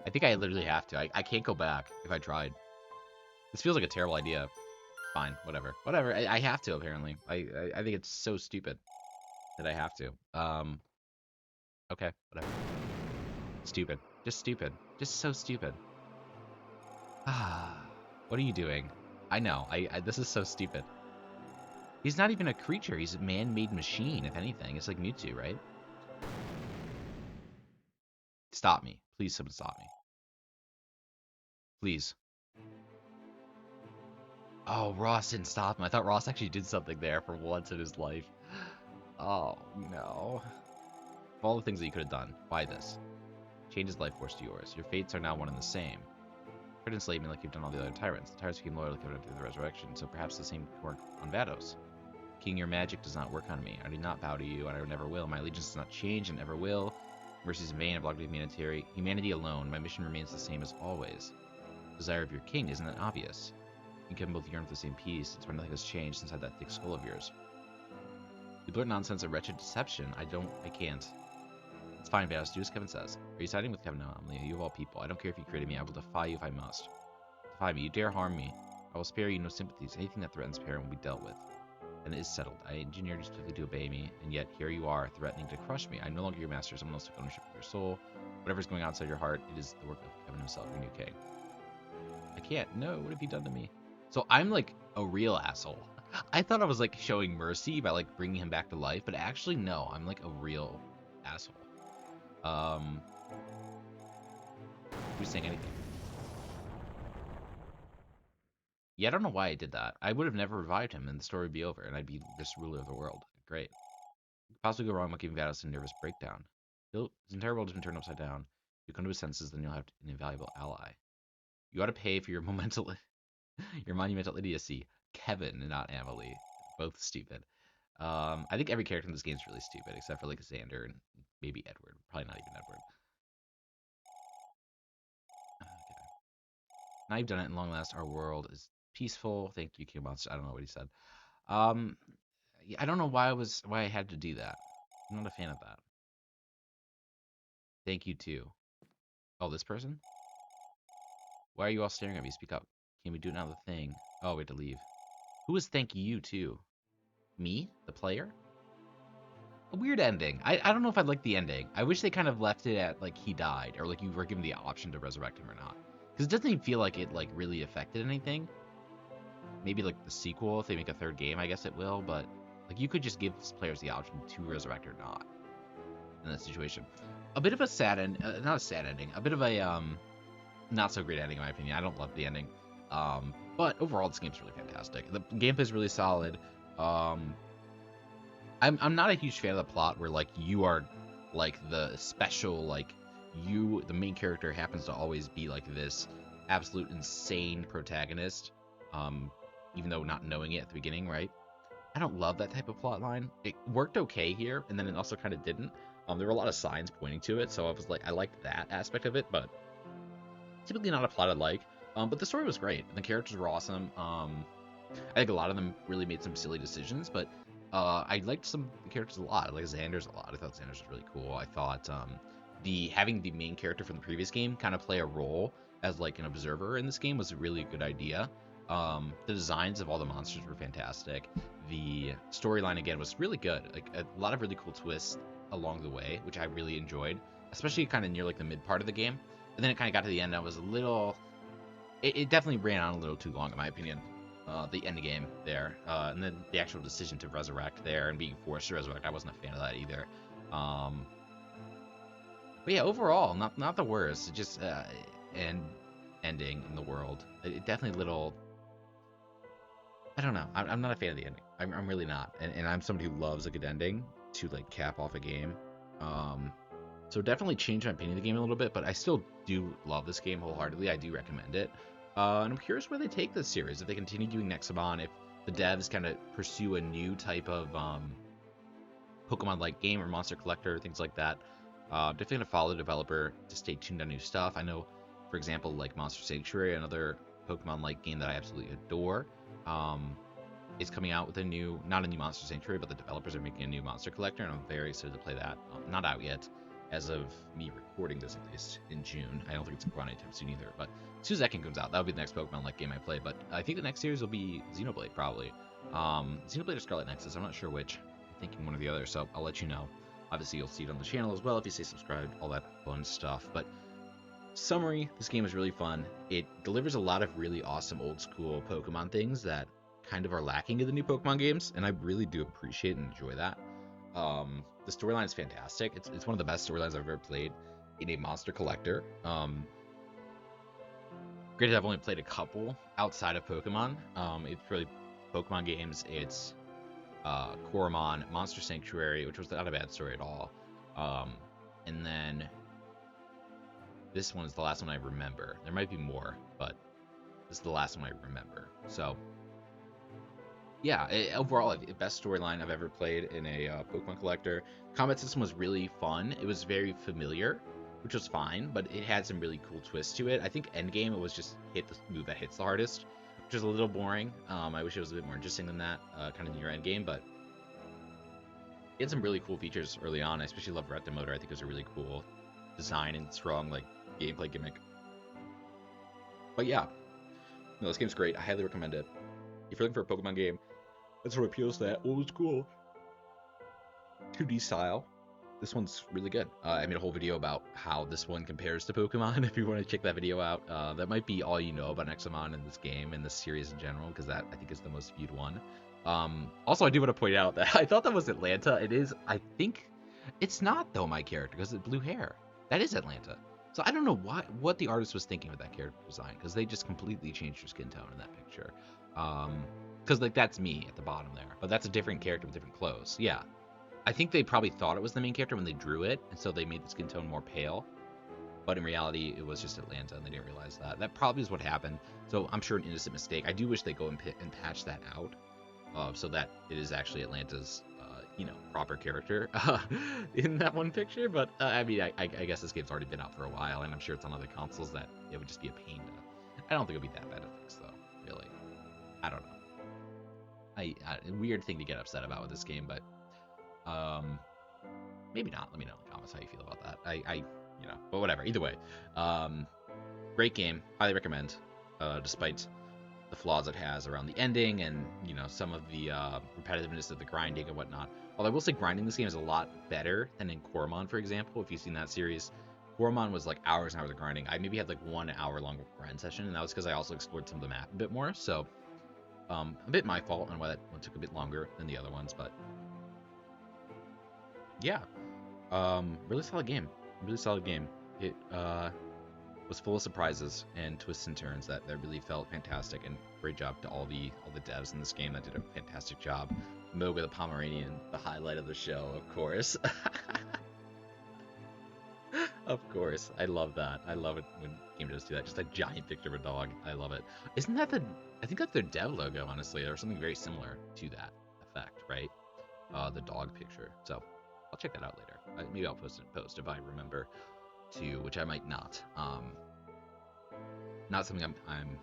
I think I literally have to. I can't go back if I tried. This feels like a terrible idea. Fine, whatever. Whatever. I have to, apparently. I think it's so stupid that I have to. Okay, whatever. Stupid. Just stupid. Just so stupid. Ah, what are you doing? I know. This is so stupid. He's not even a creature. He's a man-made machine, if anything. It's like Mewtwo, right? Stop me. Please, someone stop me. Please. Oh, Ross didn't stop him. I thought Ross actually did something there for once in his life. Oh, no. Of all the things that you could have done, why this? Change his life force to yours. Your fates are now one and the same. Try to enslave me like you've done all the other tyrants. The tyrants became loyal like after the resurrection, so perhaps the same could work on Vados. King, your magic does not work on me. I do not bow to you, and I never will. My allegiance does not change and never will. Mercy is in vain. I belong to humanity alone. My mission remains the same as always. The desire of your king, isn't that obvious? You can both yearn for the same peace. It's why nothing has changed inside that thick skull of yours. You blurt nonsense and wretched deception. I can't. It's fine, Vados. Do as Kevin says. Are you siding with Kevin? No, Amelia. You of all people. I don't care if you created me. I will defy you if I must. Defy me. You dare harm me. I will spare you no sympathies. Anything that threatens Perrin will be dealt with. And it is settled. I engineered you strictly to obey me, and yet here you are, threatening to crush me. I'm no longer your master. Someone else took ownership of your soul. Whatever's going on inside your heart, it is the work of Kevin himself, your new king. I can't. No, what have you done to me? So I'm like a real asshole. I thought I was like showing mercy by like bringing him back to life, but actually no, I'm like a real asshole. Who's saying anything? Yeah, I don't know why I did that. I would have never revived him and the story would be over and I'd be just ruler of the world. Great. It could possibly go wrong by giving Vados a nervous breakdown. His entire world has been turned upside down. If you come to his senses, then you'll have an invaluable ally. You ought to pay for your monumental idiocy. Kevin and not Amelie. Both stupid. I think every character in this game is really stupid, except for like Xander and maybe Edward. Probably not even Edward. Okay. Now you've done it, and long last, our world is peaceful. Thank you, King Monster. I don't know what he said. I don't know why I had to do that. I'm not a fan of that. Thank you too. Oh, this person? Why are you all staring at me? Speak up. Can we do another thing? Oh, we had to leave. Who was thank you to? Me, the player? A weird ending. I don't know if I like the ending. I wish they kind of left it at like he died, or like you were given the option to resurrect him or not. Because it doesn't even feel like it like really affected anything. Maybe like the sequel, if they make a third game, I guess it will. But like you could just give players the option to resurrect or not in that situation. A bit of a sad end, not a sad ending. A bit of a not so great ending in my opinion. I don't love the ending. But overall, this game's really fantastic. The gameplay is really solid. Um, I'm not a huge fan of the plot where like you are like the special like you the main character happens to always be like this absolute insane protagonist. Even though not knowing it at the beginning, right? I don't love that type of plot line. It worked okay here, and then it also kind of didn't. There were a lot of signs pointing to it, so I was like, I liked that aspect of it, but typically not a plot I like. But the story was great, and the characters were awesome. I think a lot of them really made some silly decisions, but I liked some of the characters a lot. I liked Xander's a lot. I thought Xander's was really cool. I thought the having the main character from the previous game kind of play a role as like an observer in this game was a really good idea. The designs of all the monsters were fantastic. The storyline again was really good. Like a lot of really cool twists along the way, which I really enjoyed, especially kind of near like the mid part of the game. And then it kind of got to the end. And I was a little. It definitely ran on a little too long, in my opinion. The end game there, and then the actual decision to resurrect there and being forced to resurrect, I wasn't a fan of that either. But yeah, overall, not the worst. It just and ending in the world. It definitely little. I don't know. I'm not a fan of the ending. I'm really not, and I'm somebody who loves a good ending to like cap off a game. So definitely changed my opinion of the game a little bit, but I still do love this game wholeheartedly. I do recommend it. And I'm curious where they take this series. If they continue doing Nexomon, if the devs kind of pursue a new type of Pokemon-like game or monster collector, things like that. Definitely gonna follow the developer to stay tuned on new stuff. I know, for example, like Monster Sanctuary, another Pokemon-like game that I absolutely adore, is coming out with not a new Monster Sanctuary, but the developers are making a new monster collector, and I'm very excited to play that. Not out yet, as of me recording this at least in June. I don't think it's going anytime soon either, but as soon as that game comes out, that'll be the next Pokemon-like game I play. But I think the next series will be Xenoblade, probably. Xenoblade or Scarlet Nexus, I'm not sure which. I'm thinking one or the other, so I'll let you know. Obviously, you'll see it on the channel as well if you stay subscribed, all that fun stuff. But summary, this game is really fun. It delivers a lot of really awesome old school Pokemon things that kind of are lacking in the new Pokemon games, and I really do appreciate and enjoy that. The storyline is fantastic. It's one of the best storylines I've ever played in a monster collector. Granted, I've only played a couple outside of Pokemon. It's really Pokemon games. It's Coromon, Monster Sanctuary, which was not a bad story at all. And then this one is the last one I remember. There might be more, but this is the last one I remember. So yeah, overall, best storyline I've ever played in a Pokemon collector. Combat system was really fun. It was very familiar, which was fine, but it had some really cool twists to it. I think endgame, it was just hit the move that hits the hardest, which is a little boring. I wish it was a bit more interesting than that, kind of near endgame, but it had some really cool features early on. I especially love Retina Motor. I think it was a really cool design and strong like gameplay gimmick. But yeah, no, this game's great. I highly recommend it. If you're looking for a Pokemon game that sort of appeals to that old school 2D style, this one's really good. I made a whole video about how this one compares to Pokemon. If you want to check that video out, that might be all you know about Nexomon in this game and this series in general, because that I think is the most viewed one. Also, I do want to point out that I thought that was Atlanta. It is. I think it's not though. My character, because it's blue hair. That is Atlanta. So I don't know what the artist was thinking with that character design, because they just completely changed her skin tone in that picture. Because like that's me at the bottom there, but that's a different character with different clothes. Yeah, I think they probably thought it was the main character when they drew it, and so they made the skin tone more pale. But in reality, it was just Atlanta, and they didn't realize that. That probably is what happened. So I'm sure an innocent mistake. I do wish they go and patch that out, so that it is actually Atlanta's, proper character in that one picture. But I mean, I guess this game's already been out for a while, and I'm sure it's on other consoles that it would just be a pain to. I don't think it would be that bad to fix, though. Really, I don't know. A weird thing to get upset about with this game, but maybe not. Let me know in the comments how you feel about that. But whatever. Either way, great game. Highly recommend. Despite the flaws it has around the ending and, you know, some of the repetitiveness of the grinding and whatnot. Although I will say grinding this game is a lot better than in Coromon, for example, if you've seen that series. Coromon was like hours and hours of grinding. I maybe had like 1 hour long grind session, and that was because I also explored some of the map a bit more. So a bit my fault on why that one took a bit longer than the other ones, but yeah, really solid game. Really solid game. It was full of surprises and twists and turns that really felt fantastic, and great job to all the devs in this game that did a fantastic job. Moga the Pomeranian, the highlight of the show, of course. Of course, I love that. I love it when game devs do that. Just a giant picture of a dog. I love it. Isn't that I think that's their dev logo, honestly, or something very similar to that effect, right? The dog picture. So I'll check that out later. Maybe I'll post it in post if I remember to, which I might not. Not something I'm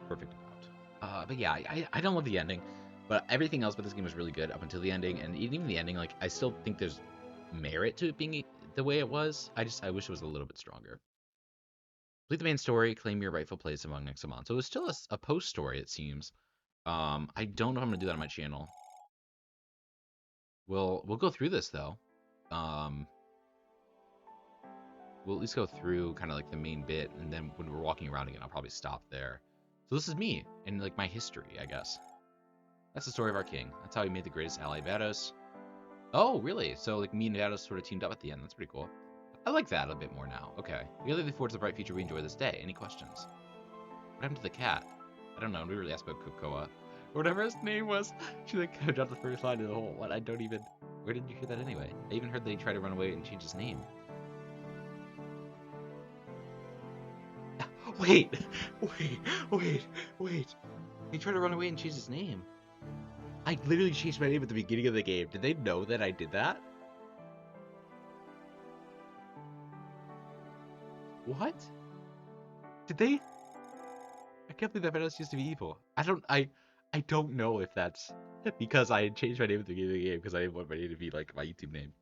perfect about. But yeah, I don't love the ending, but everything else about this game was really good up until the ending, and even the ending, like, I still think there's merit to it being the way it was. I wish it was a little bit stronger. Complete the main story, claim your rightful place among Nexomon. So it's still a post story, it seems. I don't know if I'm gonna do that on my channel. We'll go through this though. We'll at least go through kind of like the main bit, and then when we're walking around again, I'll probably stop there. So this is me and like my history, I guess. That's the story of our king. That's how he made the greatest ally, Vados. Oh, really? So like me and Vados sort of teamed up at the end. That's pretty cool. I like that a bit more now. Okay. Together they forge the bright future we enjoy this day. Any questions? What happened to the cat? I don't know. We really asked about Kokoa. Or whatever his name was. She like dropped the first line in the hole. What? I don't even... Where did you hear that anyway? I even heard they tried to run away and change his name. Wait! He tried to run away and change his name. I literally changed my name at the beginning of the game. Did they know that I did that? What? Did they? I can't believe that Vados used to be evil. I don't know if that's because I had changed my name at the beginning of the game because I didn't want my name to be like my YouTube name.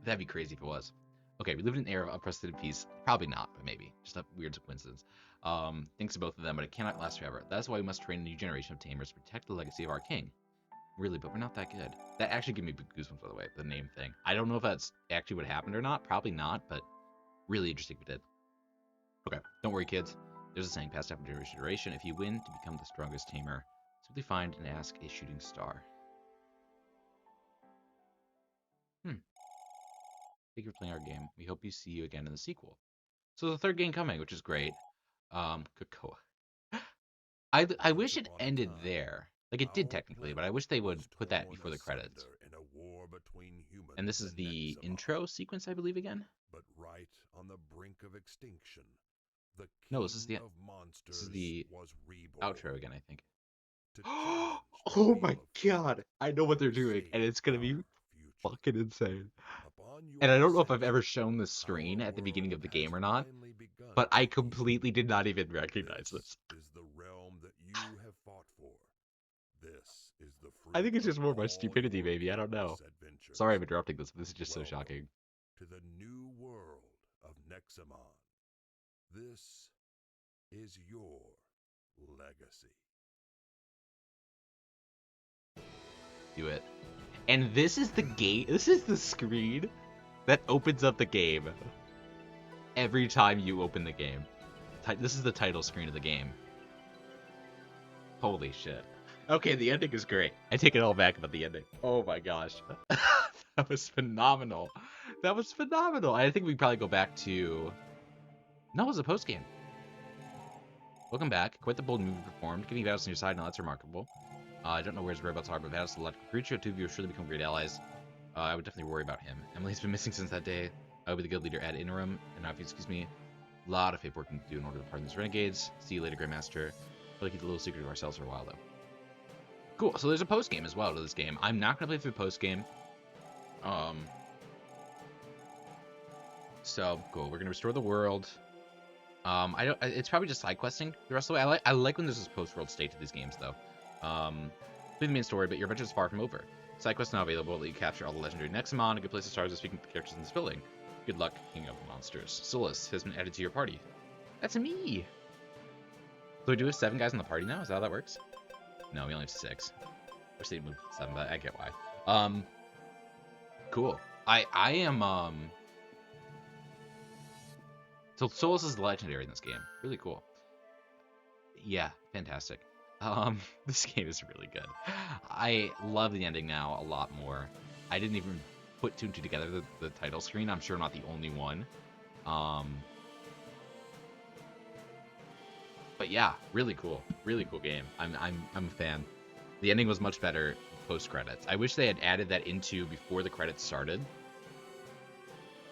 That'd be crazy if it was. Okay, we live in an era of unprecedented peace. Probably not, but maybe. Just a weird coincidence. Thanks to both of them, but it cannot last forever. That's why we must train a new generation of tamers to protect the legacy of our king. Really, but we're not that good. That actually gave me goosebumps, by the way, the name thing. I don't know if that's actually what happened or not. Probably not, but really interesting if it did. Okay, don't worry, kids. There's a saying passed down from generation to generation. If you win to become the strongest tamer, simply find and ask a shooting star. Thank you for playing our game. We hope you see you again in the sequel. So the third game coming, which is great. Kokoa. I wish it ended there. Like it did technically, but I wish they would put that before the credits. And this is the intro sequence, I believe, again. But right on the brink of extinction, the No, this is the reborn. outro again, I think. Oh my god! I know what they're doing, and it's gonna be fucking insane. And I don't know if I've ever shown this screen at the beginning of the game or not, but I completely did not even recognize this. Is the realm that you have fought for. This is the I think it's just more my stupidity, maybe. I don't know. Sorry I'm interrupting this, but this is just so shocking. To the new world of Nexomon. This is your legacy. Do it. And this is the game. This is the screen that opens up the game every time you open the game. This is the title screen of the game. Holy shit. Okay, the ending is great. I take it all back about the ending. Oh my gosh. That was phenomenal. That was phenomenal. I think we probably go back to... No, it was a post-game. Welcome back. Quite the bold move you performed. Getting Vados on your side, now that's remarkable. I don't know where his whereabouts are, but Vados is a logical creature. Two of you have surely become great allies. I would definitely worry about him. Emily's been missing since that day. I will be the guild leader ad interim. And now, if you excuse me, a lot of paperwork to do in order to pardon these renegades. See you later, Grandmaster. We'll keep the little secret to ourselves for a while, though. Cool. So there's a post game as well to this game. I'm not gonna play through the post game. So cool. We're gonna restore the world. It's probably just side questing the rest of the way. I like when there's this post-world state to these games, though. Play the main story, but your adventure is far from over. Side quests now available. Let you capture all the legendary Nexomon. A good place to start is speaking to the characters in this building. Good luck, King of Monsters. Solus has been added to your party. That's me. So we do have 7 guys in the party now? Is that how that works? No, we only have 6. Wish they'd moved to 7, but I get why. Cool. I am, So Solus is legendary in this game. Really cool. Yeah, fantastic. This game is really good. I love the ending now a lot more. I didn't even put 2 and 2 together, the title screen. I'm sure I'm not the only one. But yeah, really cool game. I'm a fan. The ending was much better post credits. I wish they had added that into before the credits started.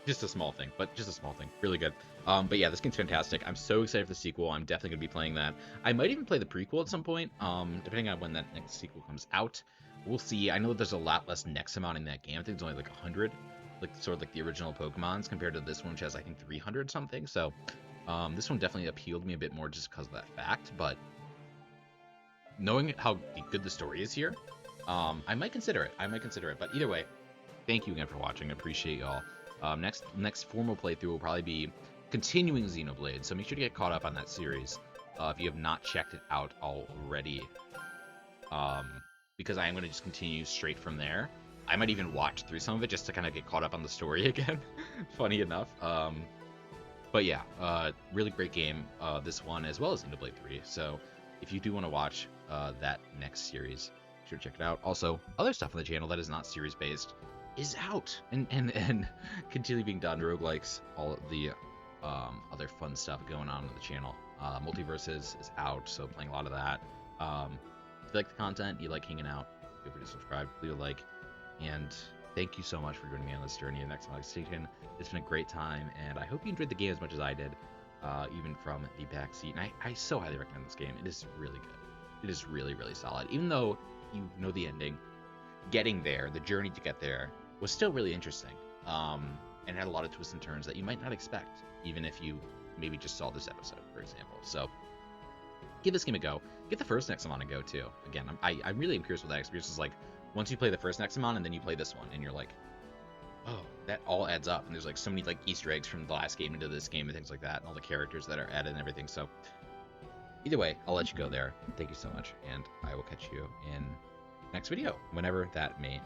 Just a small thing, but just a small thing. Really good. But yeah, this game's fantastic. I'm so excited for the sequel. I'm definitely gonna be playing that. I might even play the prequel at some point, depending on when that next sequel comes out. We'll see. I know that there's a lot less Nexomon in that game. I think it's only like 100, like sort of like the original Pokemons compared to this one, which has I think 300 something. So this one definitely appealed to me a bit more just because of that fact. But knowing how good the story is here, I might consider it. But either way, thank you again for watching. I appreciate y'all. Next formal playthrough will probably be continuing Xenoblade, so make sure to get caught up on that series if you have not checked it out already. Because I am going to just continue straight from there. I might even watch through some of it just to kind of get caught up on the story again. Funny enough. But yeah, really great game, this one, as well as Xenoblade 3. So if you do want to watch that next series, be sure to check it out. Also, other stuff on the channel that is not series-based is out and continually being done. Roguelikes, all of the other fun stuff going on the channel. Multiverses is out, so playing a lot of that. If you like the content, you like hanging out, feel free to subscribe, leave a like, and thank you so much for joining me on this journey of Nexomon Extinction. It's been a great time, and I hope you enjoyed the game as much as I did, even from the backseat. And I so highly recommend this game. It is really good. It is really, really solid. Even though you know the ending, getting there, the journey to get there, was still really interesting, and had a lot of twists and turns that you might not expect, even if you maybe just saw this episode, for example. So give this game a go. Get the first Nexomon a go too. Again, I really am curious what that experience is like once you play the first Nexomon and then you play this one, and you're like, oh, that all adds up. And there's like so many like Easter eggs from the last game into this game and things like that, and all the characters that are added and everything. So either way, I'll let you go there. Thank you so much, and I will catch you in next video, whenever that may